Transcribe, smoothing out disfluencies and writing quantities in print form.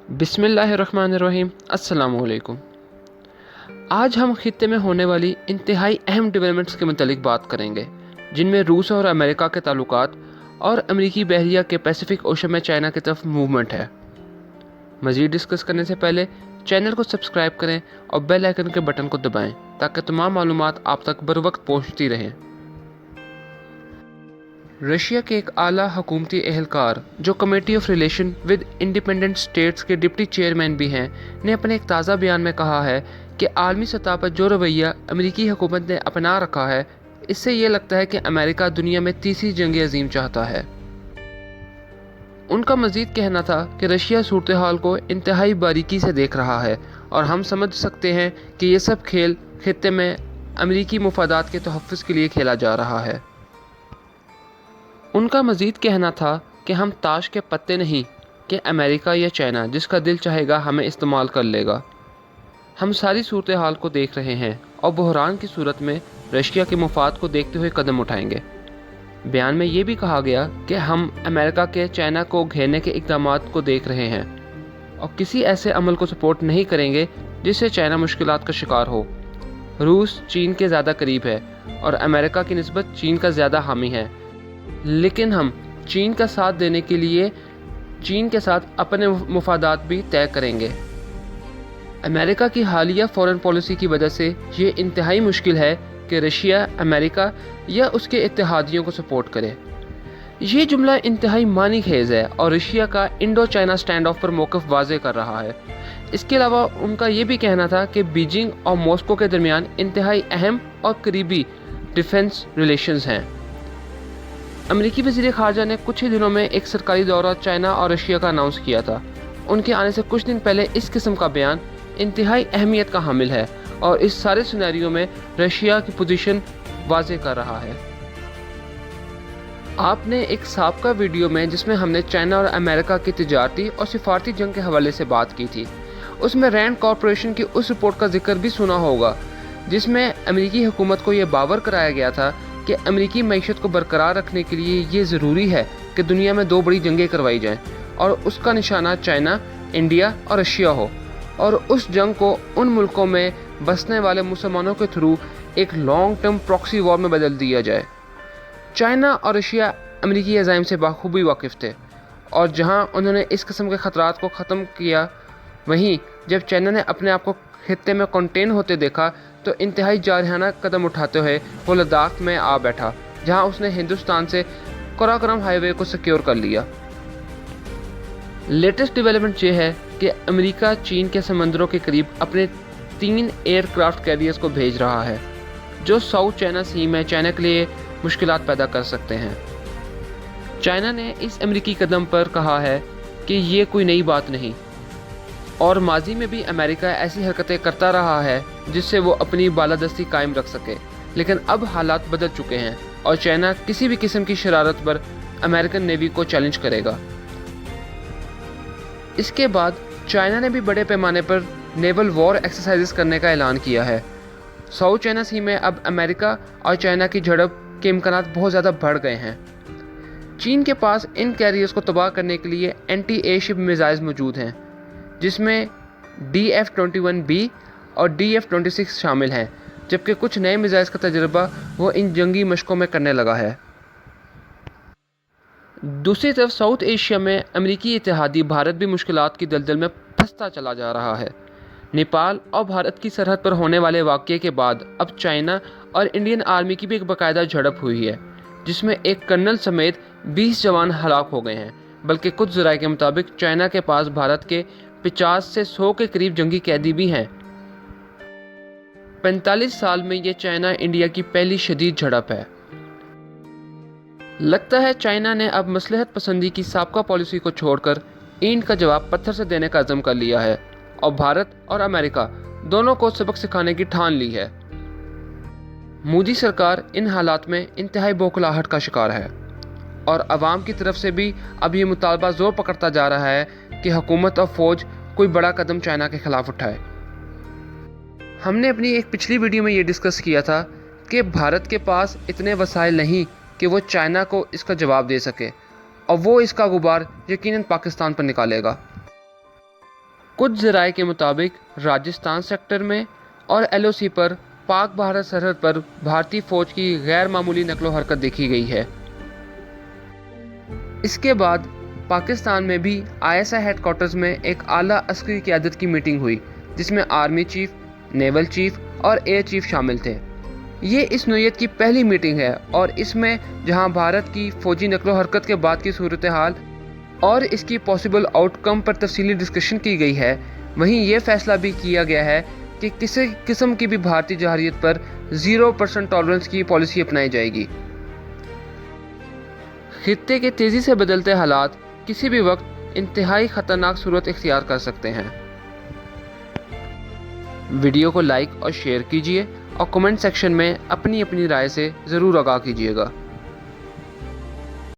बिस्मिल्लाहिर्रहमानिर्रहीम। अस्सलामु अलैकुम। आज हम खित्ते में होने वाली इंतहाई अहम डेवलपमेंट्स के मुतालिक बात करेंगे, जिनमें रूस और अमेरिका के ताल्लुकात और अमरीकी बहरिया के पैसिफिक ओशन में चाइना की तरफ मूवमेंट है। मज़ीद डिस्कस करने से पहले चैनल को सब्सक्राइब करें और बेल आइकन के बटन को दबाएं ताकि तमाम मालूमात आप तक बर वक्त पहुँचती रहें। रशिया के एक आला हुकूमती एहलकार जो committee of relation with independent states के डिप्टी चेयरमैन भी हैं, ने अपने एक ताज़ा बयान में कहा है कि आलमी सतह पर जो रवैया अमेरिकी हुकूमत ने अपना रखा है, इससे ये लगता है कि अमेरिका दुनिया में तीसरी जंग अजीम चाहता है। उनका मज़ीद कहना था कि रशिया सूरत हाल को इंतहाई बारीकी से देख रहा है और हम समझ सकते हैं कि ये सब खेल खित्ते में अमेरिकी मुफादात के तहफ़्फ़ुज़ के लिए खेला जा रहा है। उनका मज़ीद कहना था कि हम ताश के पत्ते नहीं कि अमेरिका या चाइना जिसका दिल चाहेगा हमें इस्तेमाल कर लेगा। हम सारी सूरत हाल को देख रहे हैं और बहरान की सूरत में रशिया के मुफाद को देखते हुए कदम उठाएंगे। बयान में ये भी कहा गया कि हम अमेरिका के चाइना को घेरने के इक़दामात को देख रहे हैं और किसी ऐसे अमल को सपोर्ट नहीं करेंगे जिससे चाइना मुश्किलात का शिकार हो। रूस चीन के ज़्यादा करीब है और अमेरिका की निस्बत चीन का ज़्यादा हामी है, लेकिन हम चीन का साथ देने के लिए चीन के साथ अपने मुफादात भी तय करेंगे। अमेरिका की हालिया फॉरेन पॉलिसी की वजह से ये इंतहाई मुश्किल है कि रशिया अमेरिका या उसके इत्तेहादियों को सपोर्ट करे। ये जुमला इंतहाई मानी खेज है और रशिया का इंडो चाइना स्टैंड ऑफ पर मौक़िफ़ वाज़े कर रहा है। इसके अलावा उनका ये भी कहना था कि बीजिंग और मॉस्को के दरमियान इंतहाई अहम और करीबी डिफेंस रिलेशंस हैं। अमेरिकी वज़ीर ख़ारजा ने कुछ ही दिनों में एक सरकारी दौरा चाइना और रशिया का अनाउंस किया था। उनके आने से कुछ दिन पहले इस किस्म का बयान इंतहाई अहमियत का हामिल है और इस सारे सिनेरियो में रशिया की पोजीशन वाज़े कर रहा है। आपने एक साबका वीडियो में जिसमें हमने चाइना और अमेरिका की तिजारती और सिफारती जंग के हवाले से बात की थी, उसमें रैंड कॉरपोरेशन की उस रिपोर्ट का जिक्र भी सुना होगा, जिसमें अमेरिकी हुकूमत को यह बावर कराया गया था कि अमेरिकी मईशत को बरकरार रखने के लिए ये ज़रूरी है कि दुनिया में दो बड़ी जंगें करवाई जाएं और उसका निशाना चाइना, इंडिया और रशिया हो, और उस जंग को उन मुल्कों में बसने वाले मुसलमानों के थ्रू एक लॉन्ग टर्म प्रॉक्सी वॉर में बदल दिया जाए। चाइना और रशिया अमेरिकी अज़ाइम से बाखूबी वाकिफ़ थे और जहां उन्होंने इस किस्म के ख़तरात को ख़त्म किया, वहीं जब चाइना ने अपने आप को खित्ते में कंटेन होते देखा तो इंतहाई जारहाना कदम उठाते हुए वो लद्दाख में आ बैठा, जहां उसने हिंदुस्तान से कराकोरम हाईवे को सिक्योर कर लिया। लेटेस्ट डेवलपमेंट ये है कि अमेरिका चीन के समंदरों के करीब अपने 3 एयरक्राफ्ट कैरियर्स को भेज रहा है, जो साउथ चाइना सी में चाइना के लिए मुश्किलात पैदा कर सकते हैं। चाइना ने इस अमेरिकी कदम पर कहा है कि ये कोई नई बात नहीं और माजी में भी अमेरिका ऐसी हरकतें करता रहा है जिससे वो अपनी बालादस्ती कायम रख सके, लेकिन अब हालात बदल चुके हैं और चाइना किसी भी किस्म की शरारत पर अमेरिकन नेवी को चैलेंज करेगा। इसके बाद चाइना ने भी बड़े पैमाने पर नेवल वॉर एक्सरसाइजेस करने का ऐलान किया है। साउथ चाइना सी में अब अमेरिका और चाइना की झड़प के इम्कानात बहुत ज़्यादा बढ़ गए हैं। चीन के पास इन कैरियर्स को तबाह करने के लिए एंटी एयरशिप मिसाइल्स मौजूद हैं, जिसमें DF-21B और DF-26 शामिल हैं, जबकि कुछ नए मिसाइल्स का तजर्बा वो इन जंगी मशकों में करने लगा है। दूसरी तरफ साउथ एशिया में अमेरिकी इत्तेहादी भारत भी मुश्किलात की दलदल में फंसता चला जा रहा है। नेपाल और भारत की सरहद पर होने वाले वाक़ये के बाद अब चाइना और इंडियन आर्मी की भी एक बाकायदा झड़प हुई है, जिसमें एक कर्नल समेत 20 जवान हलाक हो गए हैं, बल्कि कुछ ज़राए के मुताबिक चाइना के पास भारत के 50 से 100 के करीब जंगी कैदी भी हैं। 45 साल में ये चाइना इंडिया की पहली शदीद झड़प है। लगता है चाइना ने अब मसलहत पसंदी की साबका पॉलिसी को छोड़कर ईंट का जवाब पत्थर से देने का अज़म कर लिया है और भारत और अमेरिका दोनों को सबक सिखाने की ठान ली है। मोदी सरकार इन हालात में इंतहाई बौखलाहट का शिकार है और अवाम की तरफ से भी अब ये मुतालबा ज़ोर पकड़ता जा रहा है कि हुकूमत और फ़ौज कोई बड़ा कदम चाइना के ख़िलाफ़ उठाए। हमने अपनी एक पिछली वीडियो में ये डिस्कस किया था कि भारत के पास इतने वसाइल नहीं कि वो चाइना को इसका जवाब दे सके और वो इसका गुबार यकीनन पाकिस्तान पर निकालेगा। कुछ ज़राए के मुताबिक राजस्थान सेक्टर में और LOC पर पाक भारत सरहद पर भारतीय फ़ौज की गैर मामूली नकलो हरकत देखी गई है। इसके बाद पाकिस्तान में भी ISI हेडक्वार्टर्स में एक आला अस्करी क़यादत की मीटिंग हुई, जिसमें आर्मी चीफ, नेवल चीफ और एयर चीफ शामिल थे। ये इस नोयत की पहली मीटिंग है और इसमें जहां भारत की फ़ौजी नकलो हरकत के बाद की सूरत हाल और इसकी पॉसिबल आउटकम पर तफसीली डिस्कशन की गई है, वहीं ये फैसला भी किया गया है कि किसी किस्म की भी भारतीय जरहारियत पर 0% टॉलरेंस की पॉलिसी अपनाई जाएगी। खित्ते के तेज़ी से बदलते हालात किसी भी वक्त इंतहाई ख़तरनाक सूरत इख्तियार कर सकते हैं। वीडियो को लाइक और शेयर कीजिए और कमेंट सेक्शन में अपनी अपनी राय से ज़रूर आगाह कीजिएगा।